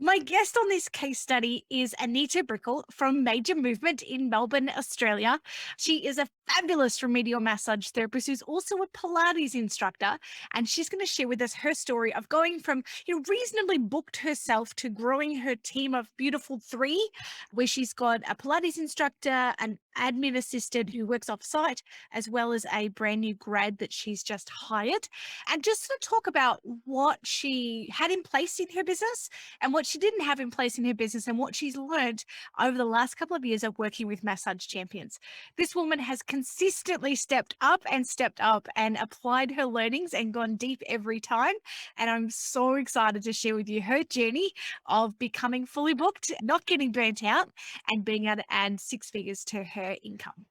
My guest on this case study is Anita Brickle from Major Movement in Melbourne, Australia. She is a fabulous remedial massage therapist who's also a Pilates instructor. And she's going to share with us her story of going from, reasonably booked herself to growing her team of beautiful three, where she's got a Pilates instructor, an admin assistant who works off site, as well as a brand new grad that she's just hired. And just to talk about what she had in place in her business and what she didn't have in place in her business and what she's learned over the last couple of years of working with massage champions. This woman has consistently stepped up and applied her learnings and gone deep every time. And I'm so excited to share with you her journey of becoming fully booked, not getting burnt out, and being able to add six figures to her income.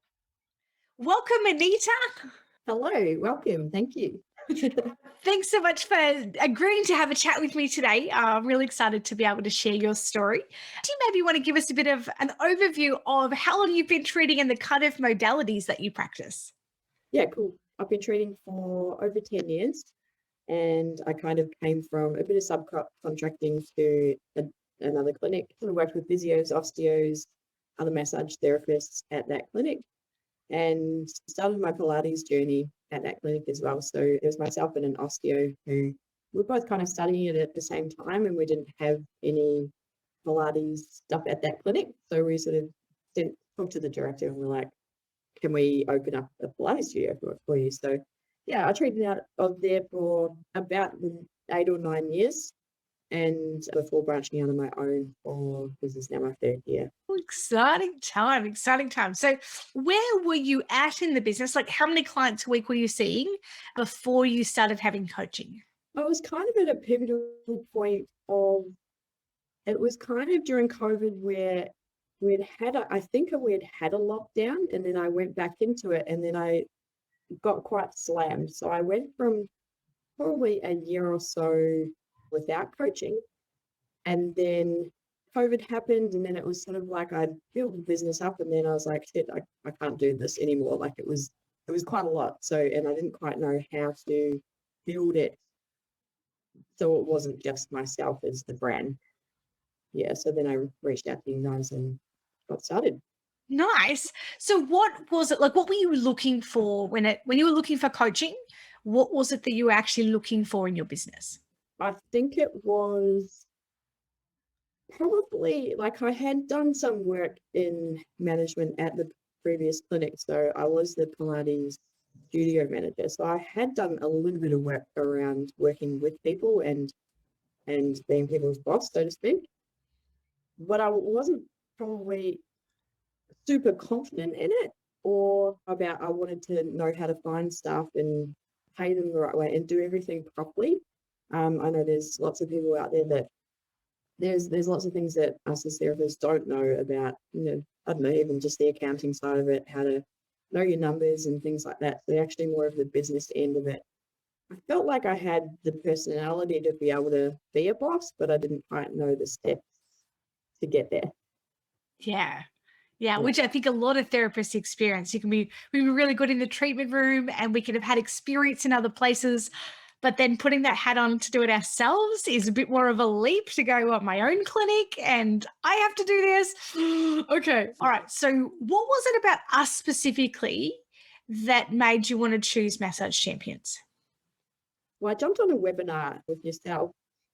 Welcome, Anita. Hello, welcome. Thank you. Thanks so much for agreeing to have a chat with me today. I'm really excited to be able to share your story. Do you maybe want to give us a bit of an overview of how long you've been treating and the kind of modalities that you practice? Yeah, cool. I've been treating for over 10 years and I kind of came from a bit of subcontracting to another clinic. I worked with physios, osteos, other massage therapists at that clinic and started my Pilates journey at that clinic as well. So it was myself and an osteo who were both kind of studying it at the same time, and we didn't have any Pilates stuff at that clinic. So we sort of talked to the director and we're like, can we open up a Pilates studio for you? So yeah, I trained out of there for about 8 or 9 years and before branching out on my own for this is now my third year. Exciting time, exciting time. So, where were you at in the business? Like, how many clients a week were you seeing before you started having coaching? I was kind of at a pivotal point of it was kind of during COVID where I think we had had a lockdown and then I went back into it and then I got quite slammed. So I went from probably a year or so without coaching. And then COVID happened and then it was sort of like I'd built the business up and then I was like, shit, I can't do this anymore. Like it was quite a lot. So, and I didn't quite know how to build it so it wasn't just myself as the brand. Yeah. So then I reached out to you guys and got started. Nice. So, what was it like? What were you looking for when you were looking for coaching? What was it that you were actually looking for in your business? I think it was probably like I had done some work in management at the previous clinic. So I was the Pilates studio manager. So I had done a little bit of work around working with people and being people's boss, so to speak. But I wasn't probably super confident in it or about I wanted to know how to find staff and pay them the right way and do everything properly. I know there's lots of people out there that there's lots of things that us as therapists don't know about, I don't know, even just the accounting side of it, how to know your numbers and things like that. So actually more of the business end of it. I felt like I had the personality to be able to be a boss, but I didn't quite know the steps to get there. Yeah. Yeah, Yeah. which I think a lot of therapists experience. We can be really good in the treatment room and we could have had experience in other places, but then putting that hat on to do it ourselves is a bit more of a leap to go at my own clinic and I have to do this. Okay. All right. So what was it about us specifically that made you want to choose Massage Champions? Well, I jumped on a webinar with yourself,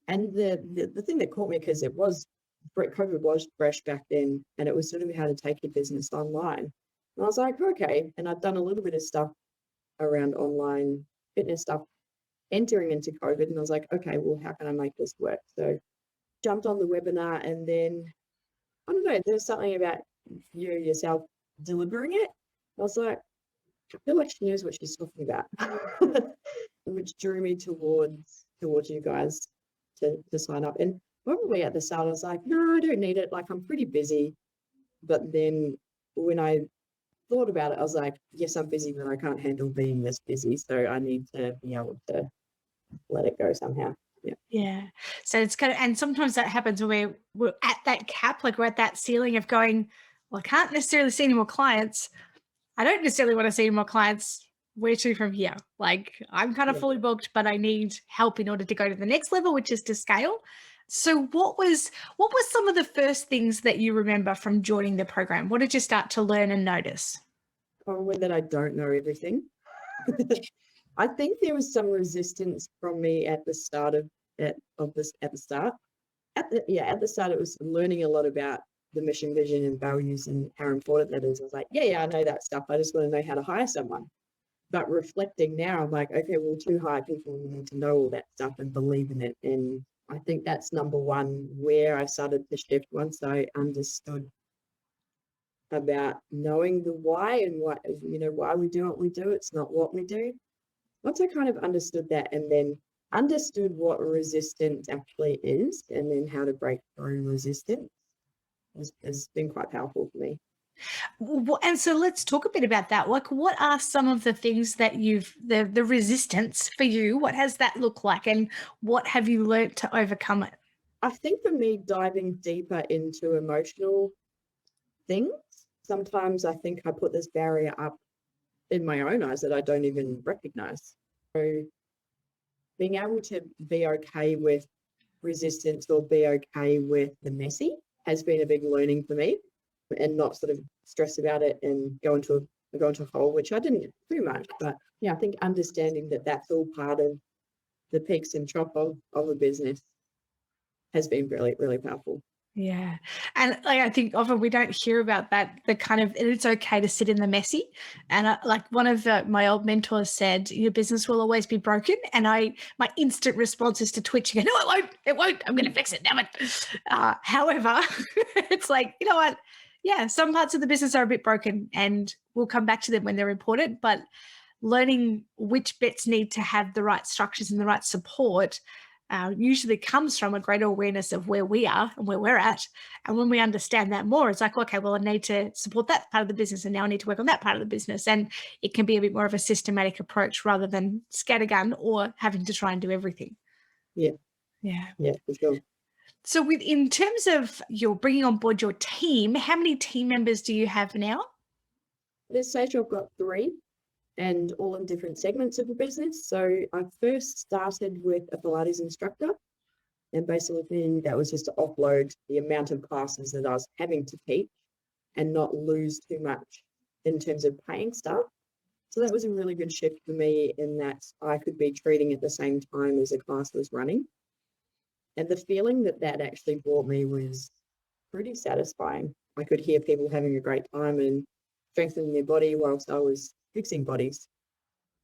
and the thing that caught me because COVID was fresh back then, and it was sort of how to take your business online. And I was like, okay. And I'd done a little bit of stuff around online fitness stuff entering into COVID, and I was like, okay, well, how can I make this work? So jumped on the webinar, and then I don't know, there was something about you yourself delivering it. I was like, I feel like she knows what she's talking about, which drew me towards you guys to sign up. And probably at the start, I was like, no, I don't need it. Like, I'm pretty busy. But then when I thought about it, I was like, yes, I'm busy, but I can't handle being this busy. So I need to be able to let it go somehow. Yeah. Yeah. So it's kind of, and sometimes that happens when we're at that cap, like we're at that ceiling of going, well, I can't necessarily see any more clients. I don't necessarily want to see any more clients. Where to from here? Like I'm kind of Yeah. fully booked, but I need help in order to go to the next level, which is to scale. So what was some of the first things that you remember from joining the program? What did you start to learn and notice? Probably that I don't know everything. I think there was some resistance from me at the start of this at the start. At the start it was learning a lot about the mission, vision, and values and how important that is. I was like, yeah, I know that stuff. I just want to know how to hire someone. But reflecting now, I'm like, okay, well, to hire people, you need to know all that stuff and believe in it. And I think that's number one where I started to shift once I understood about knowing the why and why we do what we do. It's not what we do. Once I kind of understood that and then understood what resistance actually is and then how to break through resistance has been quite powerful for me. And so let's talk a bit about that. Like, what are some of the things that the resistance for you? What has that looked like, and what have you learnt to overcome it? I think for me, diving deeper into emotional things, sometimes I think I put this barrier up in my own eyes that I don't even recognize. So being able to be okay with resistance or be okay with the messy has been a big learning for me, and not sort of stress about it and go into a hole, which I didn't too much. But yeah, I think understanding that that's all part of the peaks and troughs of a business has been really, really powerful. Yeah. And like, I think often we don't hear about that, the kind of, it's okay to sit in the messy. And like one of my old mentors said, your business will always be broken. And my instant response is to twitch and go, no, it won't, I'm going to fix it. Damn it. However, it's like, you know what? Yeah, some parts of the business are a bit broken and we'll come back to them when they're important, but learning which bits need to have the right structures and the right support usually comes from a greater awareness of where we are and where we're at. And when we understand that more, it's like, okay, well, I need to support that part of the business and now I need to work on that part of the business. And it can be a bit more of a systematic approach rather than scattergun or having to try and do everything. Yeah, Yeah. for sure. So in terms of you're bringing on board your team, how many team members do you have now? At this stage, I've got three, and all in different segments of the business. So I first started with a Pilates instructor, and basically that was just to offload the amount of classes that I was having to teach and not lose too much in terms of paying staff. So that was a really good shift for me in that I could be treating at the same time as a class was running. And the feeling that that actually brought me was pretty satisfying. I could hear people having a great time and strengthening their body whilst I was fixing bodies.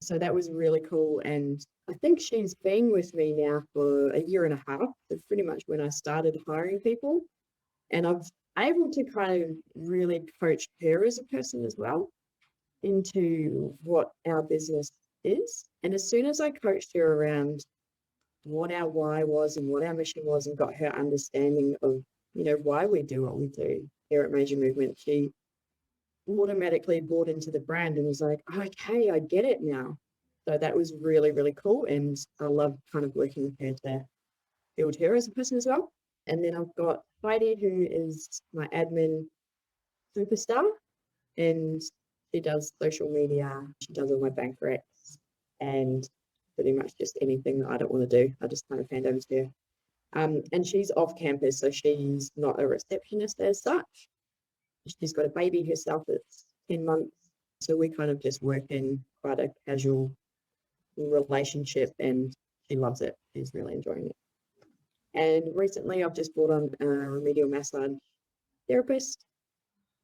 So that was really cool. And I think she's been with me now for a year and a half. That's pretty much when I started hiring people. And I've able to kind of really coach her as a person as well into what our business is. And as soon as I coached her around what our why was and what our mission was and got her understanding of, why we do what we do here at Major Movement, she automatically bought into the brand and was like, okay, I get it now. So that was really, really cool. And I love kind of working with her to build her as a person as well. And then I've got Heidi, who is my admin superstar, and she does social media. She does all my bank recs and pretty much just anything that I don't want to do. I just kind of hand over to her. And she's off campus, so she's not a receptionist as such. She's got a baby herself that's 10 months. So we kind of just work in quite a casual relationship, and she loves it. She's really enjoying it. And recently I've just brought on a remedial massage therapist,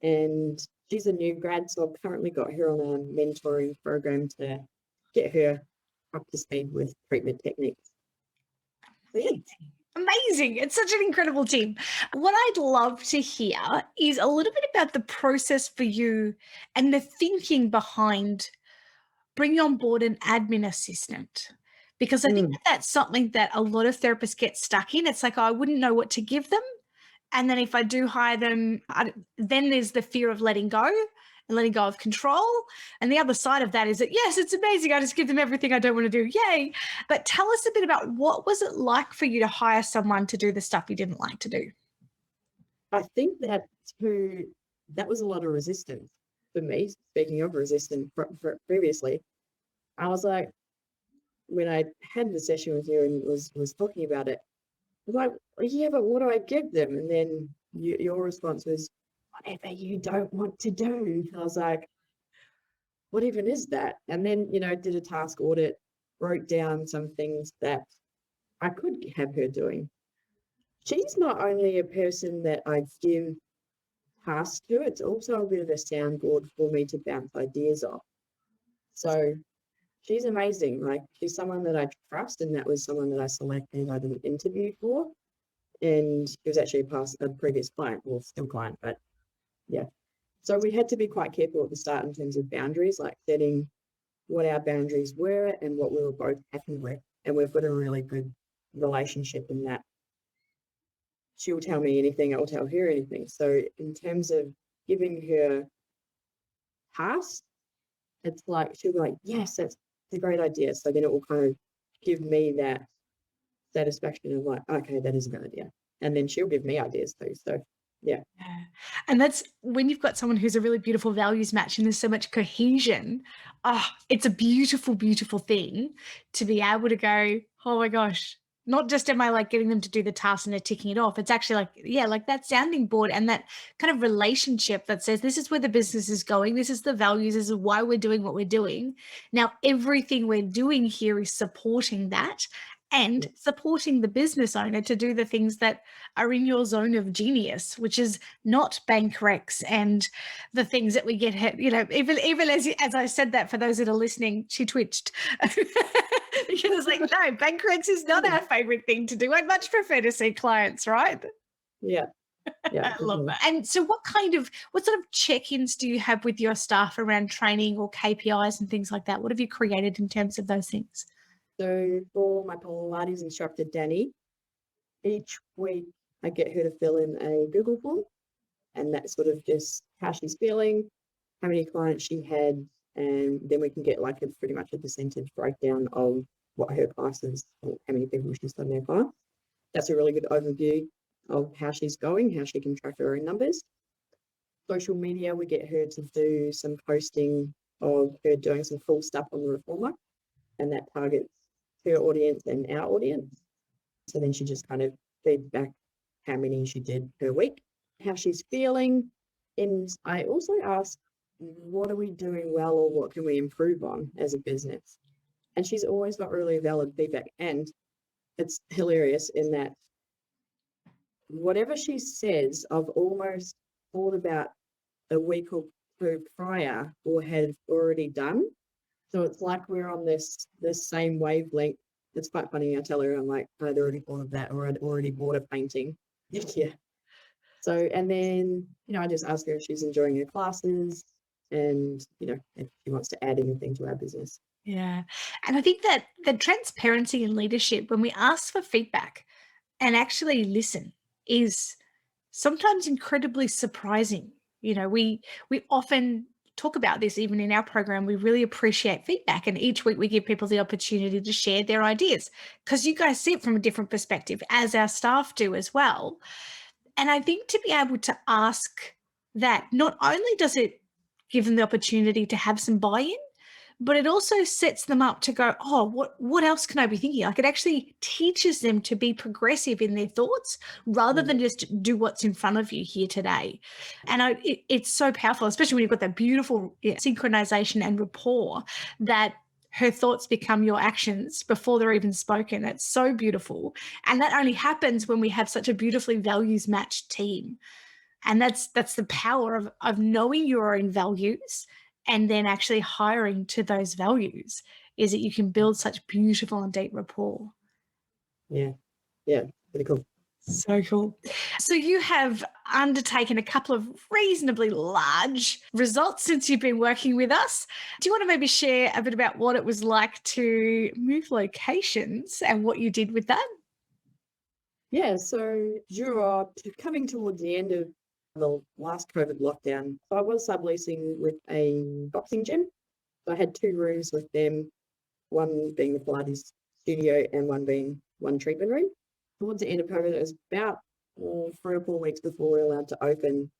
and she's a new grad, so I've currently got her on a mentoring program to get her up to speed with treatment techniques. So yeah. Amazing. It's such an incredible team. What I'd love to hear is a little bit about the process for you and the thinking behind bringing on board an admin assistant. Because I think that's something that a lot of therapists get stuck in. It's like, oh, I wouldn't know what to give them. And then if I do hire them, then there's the fear of letting go and letting go of control. And the other side of that is that, yes, it's amazing. I just give them everything I don't want to do. Yay. But tell us a bit about what was it like for you to hire someone to do the stuff you didn't like to do? I think that was a lot of resistance for me. Speaking of resistance previously, I was like, when I had the session with you and was talking about it, was like, "Well, yeah, but what do I give them?" And then your response was, "Whatever you don't want to do." And I was like, what even is that? And then, did a task audit, wrote down some things that I could have her doing. She's not only a person that I give tasks to, it's also a bit of a soundboard for me to bounce ideas off. So she's amazing. Like, she's someone that I trust, and that was someone that I selected. I did an interview for, and she was actually a previous client, well, still client, but yeah. So we had to be quite careful at the start in terms of boundaries, like setting what our boundaries were and what we were both happy with. And we've got a really good relationship in that. She'll tell me anything, I'll tell her anything. So in terms of giving her tasks, it's like she'll be like, yes, that's a great idea. So then it will kind of give me that satisfaction of like, okay, that is a good idea. And then she'll give me ideas too. So yeah. Yeah. And that's when you've got someone who's a really beautiful values match and there's so much cohesion. Oh, it's a beautiful, beautiful thing to be able to go, oh my gosh, not just am I like getting them to do the task and they're ticking it off. It's actually like, yeah, like that sounding board and that kind of relationship that says, this is where the business is going. This is the values. This is why we're doing what we're doing. Now, everything we're doing here is supporting that and supporting the business owner to do the things that are in your zone of genius, which is not bank recs and the things that we get hit. Even as I said that, for those that are listening, she twitched. She was like, no, bank recs is not our favorite thing to do. I'd much prefer to see clients, right? Yeah. Yeah. I love that. And so what sort of check-ins do you have with your staff around training or KPIs and things like that? What have you created in terms of those things? So for my Pilates instructor, Danny, each week I get her to fill in a Google form, and that's sort of just how she's feeling, how many clients she had, and then we can get like pretty much a percentage breakdown of what her class is, or how many people she's done their class. That's a really good overview of how she's going, how she can track her own numbers. Social media, we get her to do some posting of her doing some cool stuff on the reformer, and that targets her audience and our audience. So then she just kind of feeds back how many she did per week, how she's feeling. And I also ask, what are we doing well or what can we improve on as a business? And she's always got really valid feedback. And it's hilarious in that whatever she says, I've almost thought about a week or two prior or had already done. So it's like we're on this same wavelength. It's quite funny. I tell her, I'm like, I'd already thought of that, or I'd already bought a painting. Yeah. So, and then, I just ask her if she's enjoying her classes and, if she wants to add anything to our business. Yeah. And I think that the transparency in leadership, when we ask for feedback and actually listen, is sometimes incredibly surprising. We often talk about this even in our program. We really appreciate feedback, and each week we give people the opportunity to share their ideas because you guys see it from a different perspective, as our staff do as well. And I think to be able to ask that, not only does it give them the opportunity to have some buy-in, but it also sets them up to go, oh, what else can I be thinking? Like, it actually teaches them to be progressive in their thoughts rather than just do what's in front of you here today. And it's so powerful, especially when you've got that beautiful synchronization and rapport that her thoughts become your actions before they're even spoken. It's so beautiful. And that only happens when we have such a beautifully values matched team. And that's the power of knowing your own values and then actually hiring to those values, is that you can build such beautiful and deep rapport. Yeah. Yeah. Pretty cool. So cool. So you have undertaken a couple of reasonably large results since you've been working with us. Do you want to maybe share a bit about what it was like to move locations and what you did with that? Yeah. So you're coming towards the end of the last COVID lockdown. So I was subleasing with a boxing gym. So I had 2 rooms with them, one being the Pilates studio and one being one treatment room. Towards the end of COVID, it was about 3 or 4 weeks before we were allowed to open.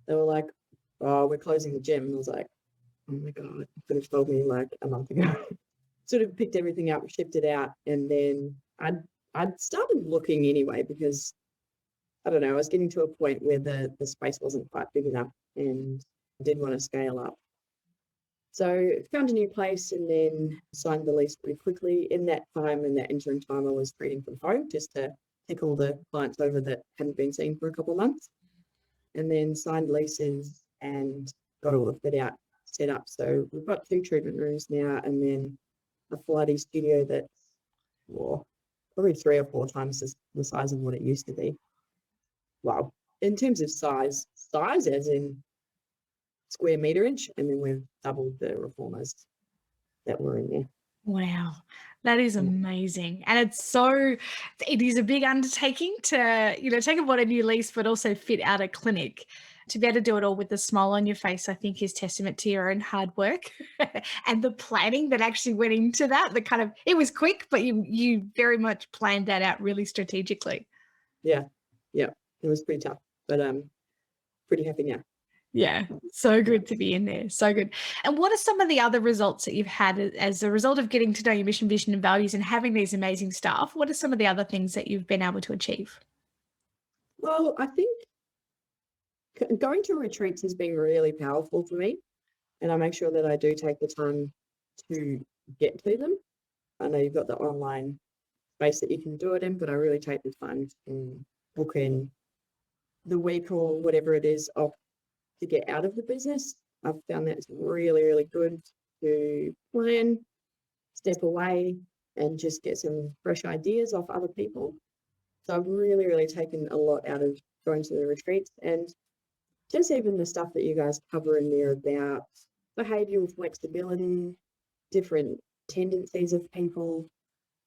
They were like, oh, we're closing the gym. And I was like, oh my God, you could have told me like a month ago. Sort of picked everything up, shipped it out, and then I'd I'd started looking anyway because I don't know, I was getting to a point where the space wasn't quite big enough and I did want to scale up. So found a new place and then signed the lease pretty quickly. In that time, in that interim time, I was reading from home just to tick all the clients over that hadn't been seen for a couple of months, and then signed leases and got all the fit out set up. So we've got 2 treatment rooms now, and then a Pilates studio that's probably 3 or 4 times the size of what it used to be. Well, in terms of size as in square meterage, and then we've doubled the reformers that were in there. Wow, that is amazing. And it is a big undertaking to, take on a new lease, but also fit out a clinic. To be able to do it all with a smile on your face, I think is testament to your own hard work and the planning that actually went into that. It was quick, but you very much planned that out really strategically. Yeah, it was pretty tough, but pretty happy now. Yeah, so good to be in there. So good. And what are some of the other results that you've had as a result of getting to know your mission, vision, and values and having these amazing staff? What are some of the other things that you've been able to achieve? Well, I think going to retreats has been really powerful for me, and I make sure that I do take the time to get to them. I know you've got the online space that you can do it in, but I really take the time to book in the week or whatever it is off to get out of the business. I've found that's really, really good to plan, step away, and just get some fresh ideas off other people. So I've really, really taken a lot out of going to the retreats, and just even the stuff that you guys cover in there about behavioural flexibility, different tendencies of people.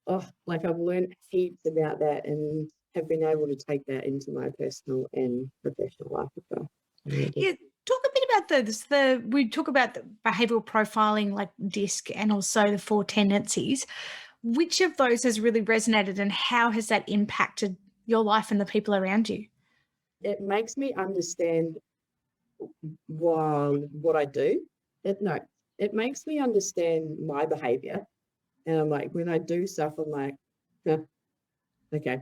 I've learned heaps about that and have been able to take that into my personal and professional life as well. Yeah, talk a bit about this. We talk about the behavioral profiling, like DISC, and also the 4 tendencies. Which of those has really resonated, and how has that impacted your life and the people around you? It makes me understand what I do. It makes me understand my behavior, and I'm like, when I do stuff, I'm like, huh, okay,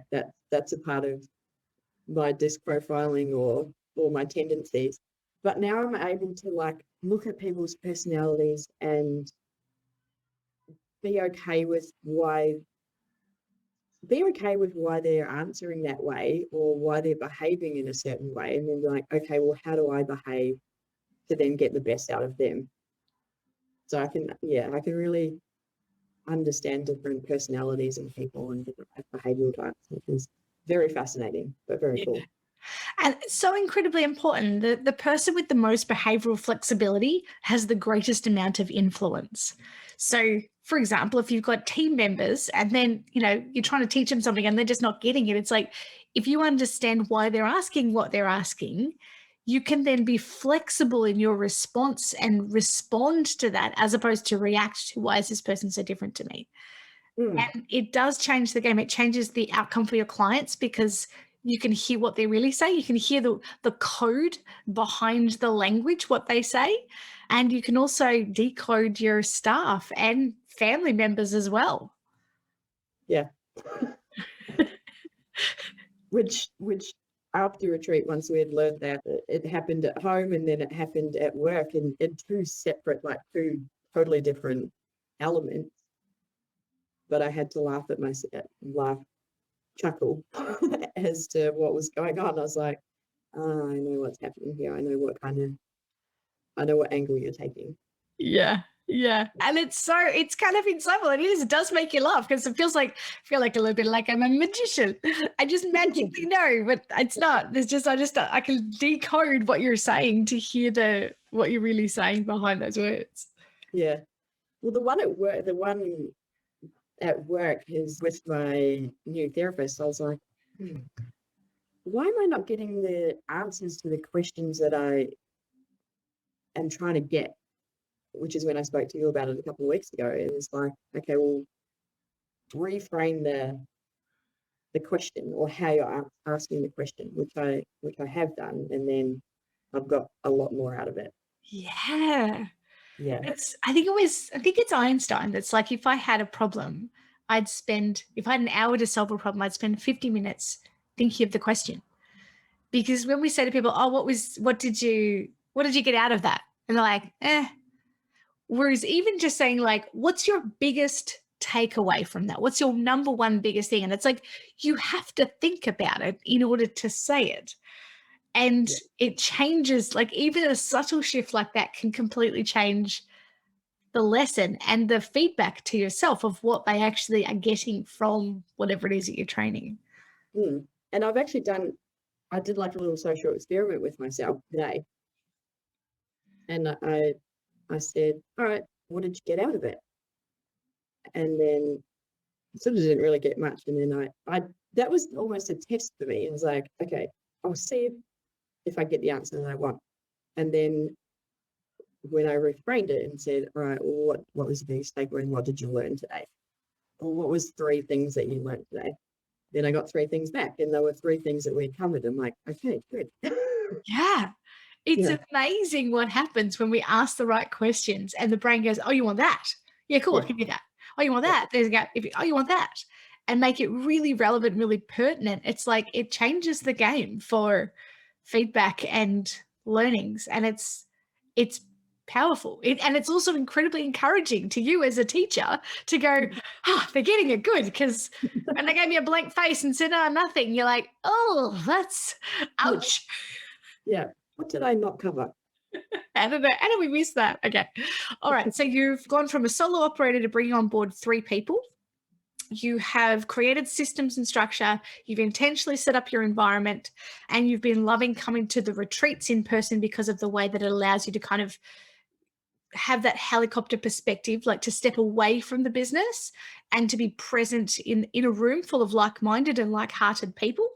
that's a part of my DISC profiling or my tendencies. But now I'm able to look at people's personalities and be okay with why they're answering that way or why they're behaving in a certain way, and then be like, okay, well, how do I behave to then get the best out of them? So I can really understand different personalities in people and different behavioral types, which is very fascinating, but very cool. And it's so incredibly important. The person with the most behavioral flexibility has the greatest amount of influence. So, for example, if you've got team members and then, you're trying to teach them something and they're just not getting it, it's like, if you understand why they're asking what they're asking, you can then be flexible in your response and respond to that, as opposed to react to, why is this person so different to me? And it does change the game. It changes the outcome for your clients because you can hear what they really say. You can hear the code behind the language, what they say. And you can also decode your staff and family members as well. Yeah. which after retreat, once we had learned that, it happened at home and then it happened at work in 2 separate, 2 totally different elements. But I had to chuckle as to what was going on. I was like, oh, I know what's happening here. I know what angle you're taking. Yeah. Yeah. And it's kind of insightful. It does make you laugh because it feel like a little bit like I'm a magician. I just magically know, but it's not. I can decode what you're saying to hear what you're really saying behind those words. Yeah. Well, the one at work is with my new therapist. I was like, why am I not getting the answers to the questions that I am trying to get? Which is when I spoke to you about it a couple of weeks ago. It was like, okay, well, reframe the question or how you're asking the question, which I have done, and then I've got a lot more out of it. Yeah. Yeah. I think it's Einstein that's like, if I had a problem, if I had an hour to solve a problem, I'd spend 50 minutes thinking of the question. Because when we say to people, oh, what did you get out of that? And they're like, eh. Whereas even just saying like, what's your biggest takeaway from that? What's your number one biggest thing? And it's like, you have to think about it in order to say it. And Yeah. it changes, like even a subtle shift like that can completely change the lesson and the feedback to yourself of what they actually are getting from whatever it is that you're training. And I did like a little social experiment with myself today. And I said, all right, what did you get out of it? And then sort of didn't really get much. And then I that was almost a test for me. It was like, okay, I'll see if I get the answer that I want. And then when I reframed it and said, all right, well, what was the biggest takeaway and what did you learn today? Or what was 3 things that you learned today? Then I got 3 things back, and there were 3 things that we'd covered. I'm like, okay, good. Yeah. It's Yeah, amazing what happens when we ask the right questions and the brain goes, oh, you want that? Yeah, cool. I yeah, can do that. Oh, you want yeah. that? There's a gap. Oh, you want that? And make it really relevant, really pertinent. It's like it changes the game for feedback and learnings. And it's powerful. And it's also incredibly encouraging to you as a teacher to go, oh, they're getting it good. Because when they gave me a blank face and said, oh, nothing, you're like, oh, that's ouch. Yeah. What did I not cover? How did we miss that? Okay. All right. So you've gone from a solo operator to bringing on board 3 people. You have created systems and structure. You've intentionally set up your environment, and you've been loving coming to the retreats in person because of the way that it allows you to kind of have that helicopter perspective, like to step away from the business and to be present in a room full of like-minded and like-hearted people.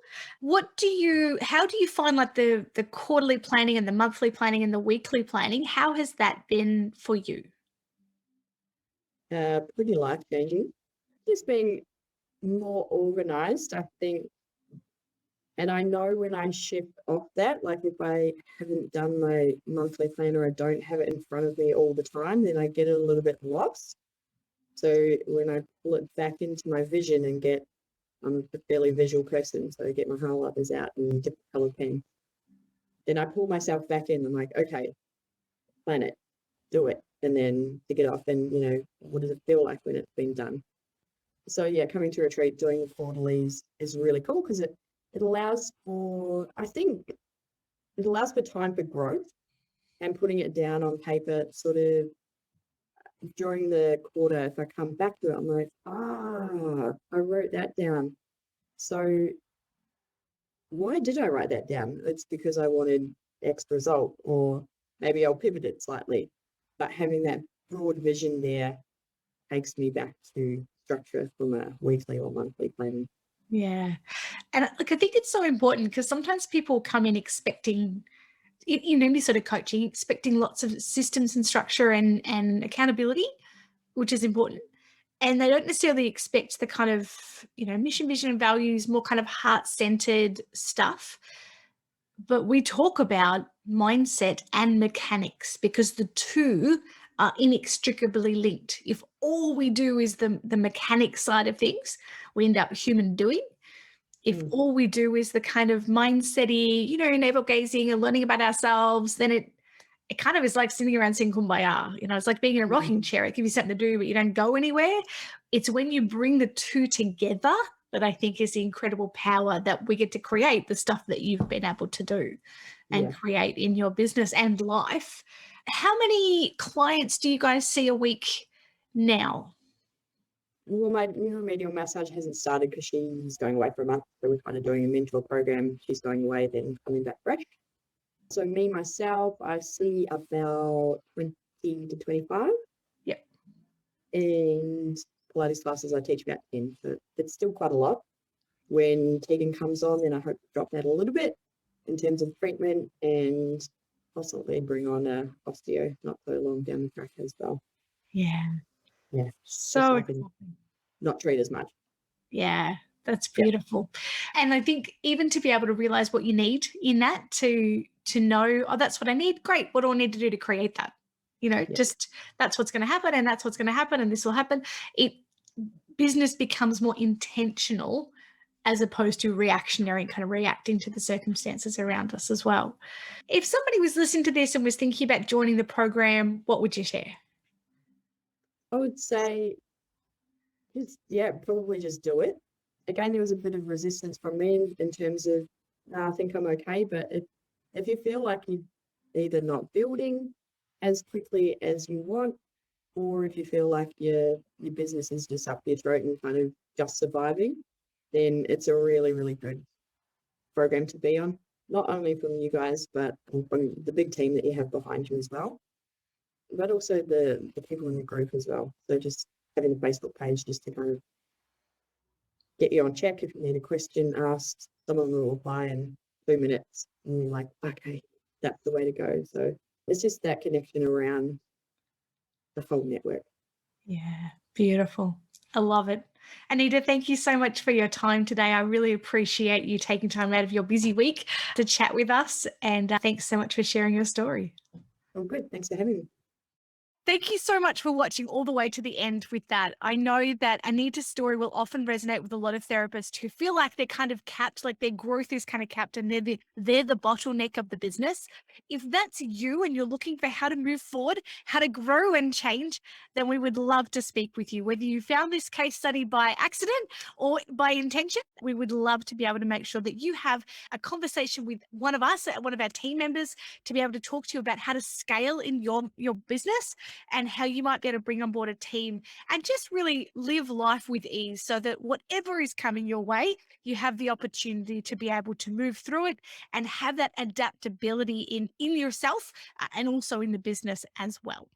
How do you find like the quarterly planning and the monthly planning and the weekly planning? How has that been for you? Pretty life-changing. Just being more organized, I think. And I know when I shift off that, like if I haven't done my monthly plan or I don't have it in front of me all the time, then I get a little bit lost. So when I pull it back into my vision and I'm a fairly visual person, so I get my highlighters out and different color pen. Then I pull myself back in. I'm like, okay, plan it, do it, and then tick it off. And what does it feel like when it's been done? So yeah, coming to retreat, doing the quarterlies is really cool because it allows for, I think, it allows for time for growth and putting it down on paper. Sort of during the quarter, if I come back to it, I'm like, I wrote that down. So why did I write that down? It's because I wanted X result, or maybe I'll pivot it slightly. But having that broad vision there takes me back to structure from a weekly or monthly planning. Yeah. And look, I think it's so important because sometimes people come in expecting, any sort of coaching, expecting lots of systems and structure and accountability, which is important. And they don't necessarily expect the kind of, mission, vision, and values, more kind of heart-centered stuff. But we talk about mindset and mechanics because the two are inextricably linked. If all we do is the mechanic side of things, we end up human doing. If all we do is the kind of mindset-y, navel gazing and learning about ourselves, then it kind of is like sitting around saying kumbaya. It's like being in a rocking chair. It gives you something to do, but you don't go anywhere. It's when you bring the two together that I think is the incredible power that we get to create the stuff that you've been able to do and create in your business and life. How many clients do you guys see a week now? Well, my new remedial massage hasn't started because she's going away for a month. So we're kind of doing a mentor program. She's going away, then coming back fresh. So me, myself, I see about 20 to 25. Yep. And Pilates classes, I teach about 10. So it's still quite a lot. When Tegan comes on, then I hope to drop that a little bit in terms of treatment and possibly bring on a osteo not so long down the track as well. Yeah. Yeah. So I can not treat as much. Yeah, that's beautiful. And I think even to be able to realize what you need in that to know, oh, that's what I need. Great. What do I need to do to create that? Just that's what's going to happen and that's what's going to happen and this will happen. business becomes more intentional as opposed to reactionary, kind of reacting to the circumstances around us as well. If somebody was listening to this and was thinking about joining the program, what would you share? I would say just, yeah, probably just do it. Again, there was a bit of resistance from me in terms of, "Nah, I think I'm okay." But if you feel like you're either not building as quickly as you want, or if you feel like your business is just up your throat and kind of just surviving, then it's a really, really good program to be on. Not only from you guys, but from the big team that you have behind you as well, but also the people in the group as well. So just having a Facebook page just to kind of get you on check. If you need a question asked, someone will reply in 2 minutes, and you're like, okay, that's the way to go. So it's just that connection around the whole network. Yeah, beautiful. I love it. Anita, thank you so much for your time today. I really appreciate you taking time out of your busy week to chat with us. And thanks so much for sharing your story. Oh, good. Thanks for having me. Thank you so much for watching all the way to the end with that. I know that Anita's story will often resonate with a lot of therapists who feel like they're kind of capped, like their growth is kind of capped and they're the bottleneck of the business. If that's you and you're looking for how to move forward, how to grow and change, then we would love to speak with you. Whether you found this case study by accident or by intention, we would love to be able to make sure that you have a conversation with one of us, one of our team members, to be able to talk to you about how to scale in your business and how you might be able to bring on board a team and just really live life with ease so that whatever is coming your way, you have the opportunity to be able to move through it and have that adaptability in yourself and also in the business as well.